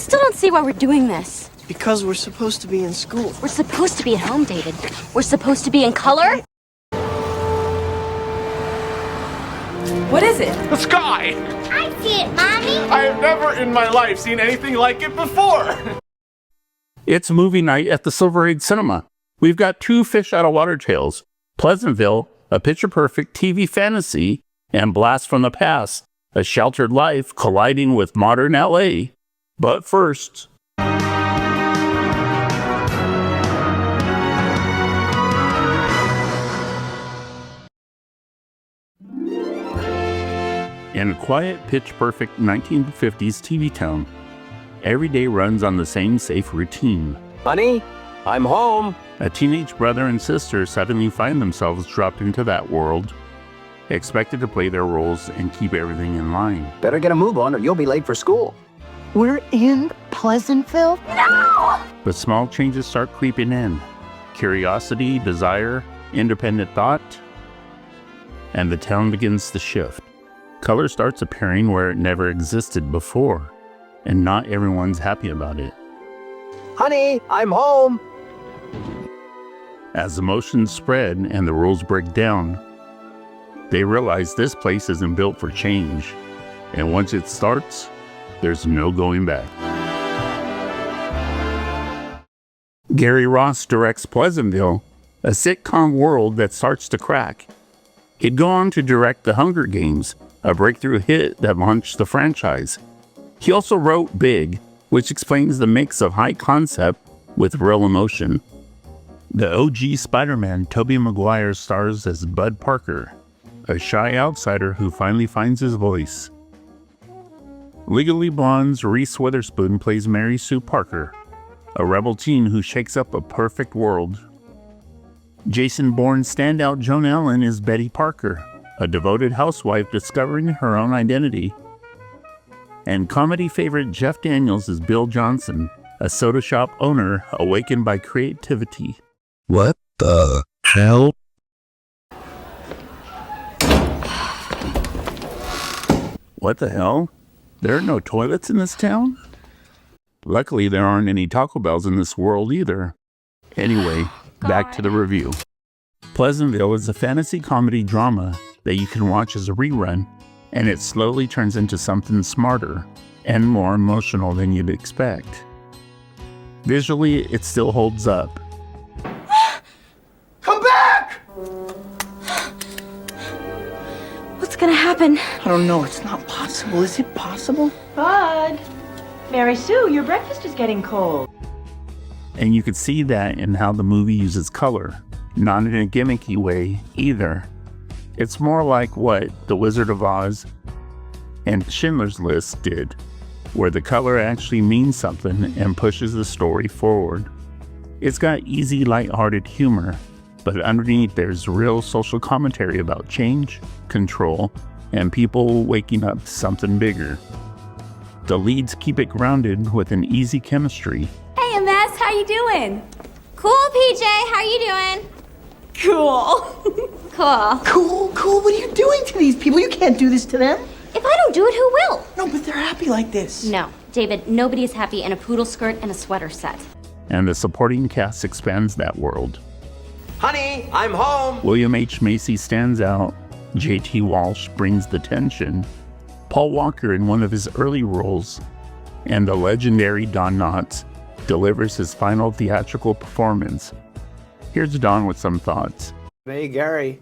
still don't see why we're doing this. Because we're supposed to be in school. We're supposed to be at home, David. We're supposed to be in color. What is it? The sky! I see it, Mommy. I have never in my life seen anything like it before! It's movie night at the Silver Age Cinema. We've got two fish out of water tales, Pleasantville, a picture-perfect TV fantasy, and Blast from the Past, a sheltered life colliding with modern LA. But first... In a quiet, pitch-perfect 1950s TV town, every day runs on the same safe routine. Honey, I'm home. A teenage brother and sister suddenly find themselves dropped into that world, expected to play their roles and keep everything in line. Better get a move on or you'll be late for school. We're in Pleasantville? No! But small changes start creeping in. Curiosity, desire, independent thought, and the town begins to shift. Color starts appearing where it never existed before, and not everyone's happy about it. Honey, I'm home. As emotions spread and the rules break down, they realize this place isn't built for change, and once it starts, there's no going back. Gary Ross directs Pleasantville, a sitcom world that starts to crack. He'd go on to direct The Hunger Games, a breakthrough hit that launched the franchise. He also wrote Big, which explains the mix of high concept with real emotion. The OG Spider-Man Tobey Maguire stars as Bud Parker, a shy outsider who finally finds his voice. Legally Blonde's Reese Witherspoon plays Mary Sue Parker, a rebel teen who shakes up a perfect world. Jason Bourne's standout Joan Allen is Betty Parker, a devoted housewife discovering her own identity. And comedy favorite Jeff Daniels is Bill Johnson, a soda shop owner awakened by creativity. What the hell? What the hell? There are no toilets in this town? Luckily, there aren't any Taco Bells in this world either. Anyway, back to the review. Pleasantville is a fantasy comedy drama that you can watch as a rerun, and it slowly turns into something smarter and more emotional than you'd expect. Visually, it still holds up. Come back! What's gonna happen? I don't know. It's not possible. Is it possible? Bud. Mary Sue, your breakfast is getting cold. And you could see that in how the movie uses color, not in a gimmicky way either. It's more like what The Wizard of Oz and Schindler's List did, where the color actually means something and pushes the story forward. It's got easy, lighthearted humor, but underneath there's real social commentary about change, control, and people waking up to something bigger. The leads keep it grounded with an easy chemistry. Hey, Amaz, how you doing? Cool, PJ. How you doing? Cool. Cool. Cool. What are you doing to these people? You can't do this to them. If I don't do it, who will? No, but they're happy like this. No, David, nobody is happy in a poodle skirt and a sweater set. And the supporting cast expands that world. Honey, I'm home. William H. Macy stands out. J.T. Walsh brings the tension. Paul Walker in one of his early roles. And the legendary Don Knotts delivers his final theatrical performance. Here's Don with some thoughts. Gary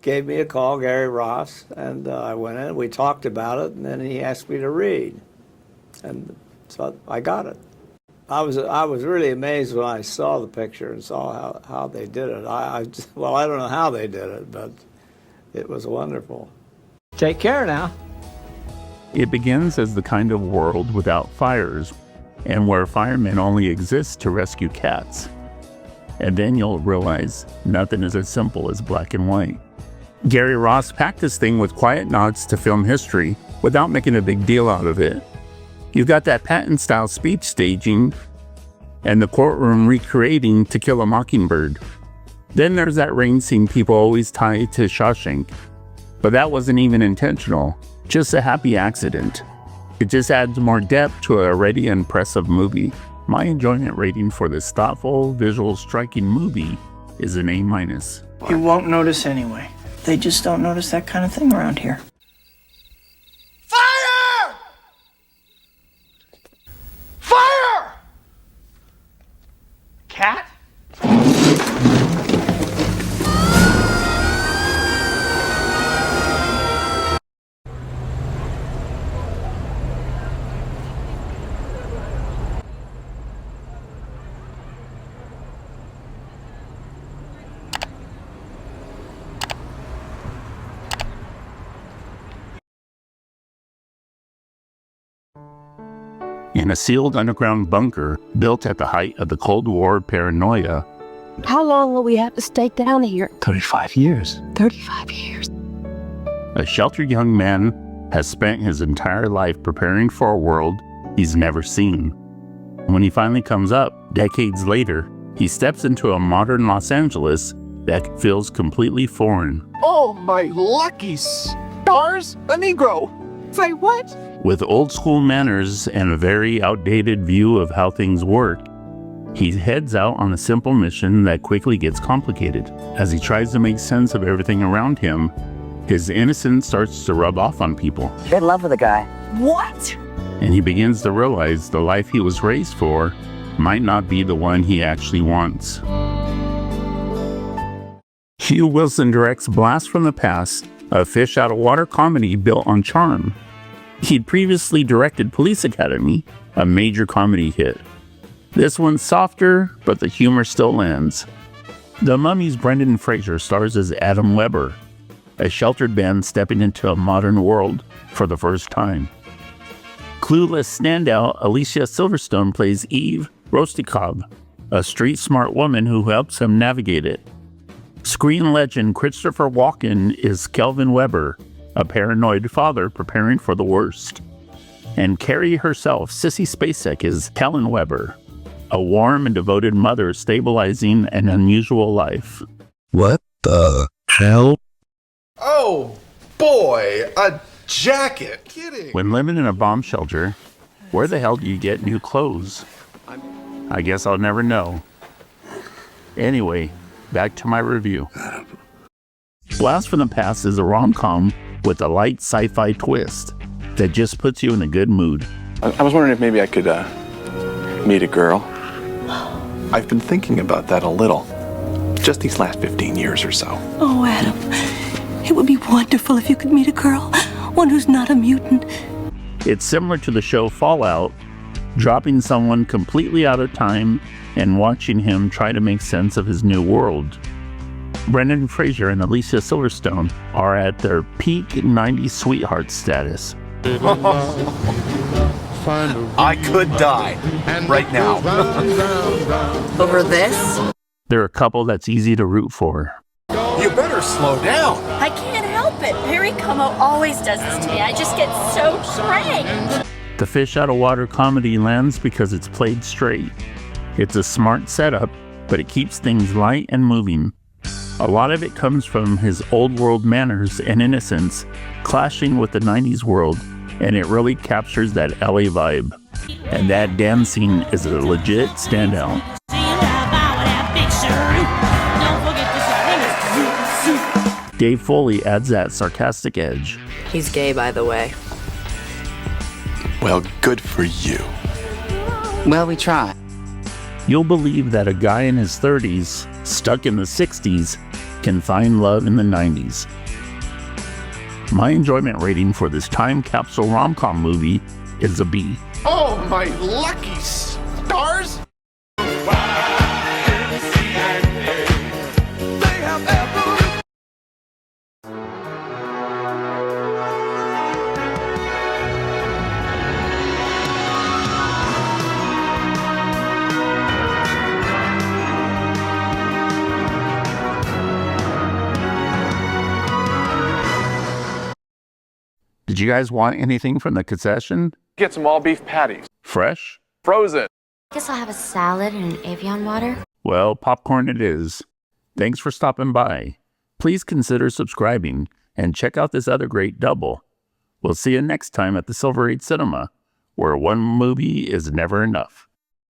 gave me a call, Gary Ross, and I went in, we talked about it, and then he asked me to read. And so I got it. I was really amazed when I saw the picture and saw how they did it. I don't know how they did it, but it was wonderful. Take care now. It begins as the kind of world without fires, and where firemen only exist to rescue cats. And then you'll realize nothing is as simple as black and white. Gary Ross packed this thing with quiet nods to film history without making a big deal out of it. You've got that Patton-style speech staging and the courtroom recreating To Kill a Mockingbird. Then there's that rain scene people always tie to Shawshank. But that wasn't even intentional, just a happy accident. It just adds more depth to an already impressive movie. My enjoyment rating for this thoughtful, visual, striking movie is an A-. You won't notice anyway. They just don't notice that kind of thing around here. Fire! Fire! Cat? In a sealed underground bunker built at the height of the Cold War paranoia, How long will we have to stay down here? 35 years. 35 years. a sheltered young man has spent his entire life preparing for a world he's never seen. When he finally comes up, decades later, he steps into a modern Los Angeles that feels completely foreign. Oh, my lucky stars! A Negro! Say what? With old school manners and a very outdated view of how things work, he heads out on a simple mission that quickly gets complicated. As he tries to make sense of everything around him, his innocence starts to rub off on people, You're in love with a guy. What? and he begins to realize the life he was raised for might not be the one he actually wants. Hugh Wilson directs Blast from the Past, a fish-out-of-water comedy built on charm. He'd previously directed Police Academy, a major comedy hit. This one's softer, but the humor still lands. The Mummy's Brendan Fraser stars as Adam Weber, a sheltered man stepping into a modern world for the first time. Clueless standout Alicia Silverstone plays Eve Rosticob, a street-smart woman who helps him navigate it. Screen legend Christopher Walken is Kelvin Weber, a paranoid father preparing for the worst. And Carrie herself, Sissy Spacek, is Helen Weber, a warm and devoted mother stabilizing an unusual life. What the hell? Oh, boy, a jacket. Kidding. When living in a bomb shelter, where the hell do you get new clothes? I guess I'll never know. Anyway, back to my review. Blast from the Past is a rom-com with a light sci-fi twist that just puts you in a good mood. I was wondering if maybe I could meet a girl. I've been thinking about that a little. Just these last 15 years or so. Oh, Adam. It would be wonderful if you could meet a girl. One who's not a mutant. It's similar to the show Fallout, dropping someone completely out of time and watching him try to make sense of his new world. Brendan Fraser and Alicia Silverstone are at their peak 90s sweetheart status. I could die right now. Over this? They're a couple that's easy to root for. You better slow down. I can't help it. Perry Como always does this to me. I just get so cranked. The fish out of water comedy lands because it's played straight. It's a smart setup, but it keeps things light and moving. A lot of it comes from his old world manners and innocence clashing with the 90s world, and it really captures that LA vibe. And that dance scene is a legit standout. Dave Foley adds that sarcastic edge. He's gay, by the way. Well, good for you. Well, we try. You'll believe that a guy in his 30s, stuck in the 60s, can find love in the 90s. My enjoyment rating for this time capsule rom-com movie is a B. Oh, my lucky stars! Did you guys want anything from the concession? Get some all beef patties. Fresh? Frozen. Guess I'll have a salad and an Evian water. Well, popcorn it is. Thanks for stopping by. Please consider subscribing and check out this other great double. We'll see you next time at the Silver 8 Cinema, where one movie is never enough.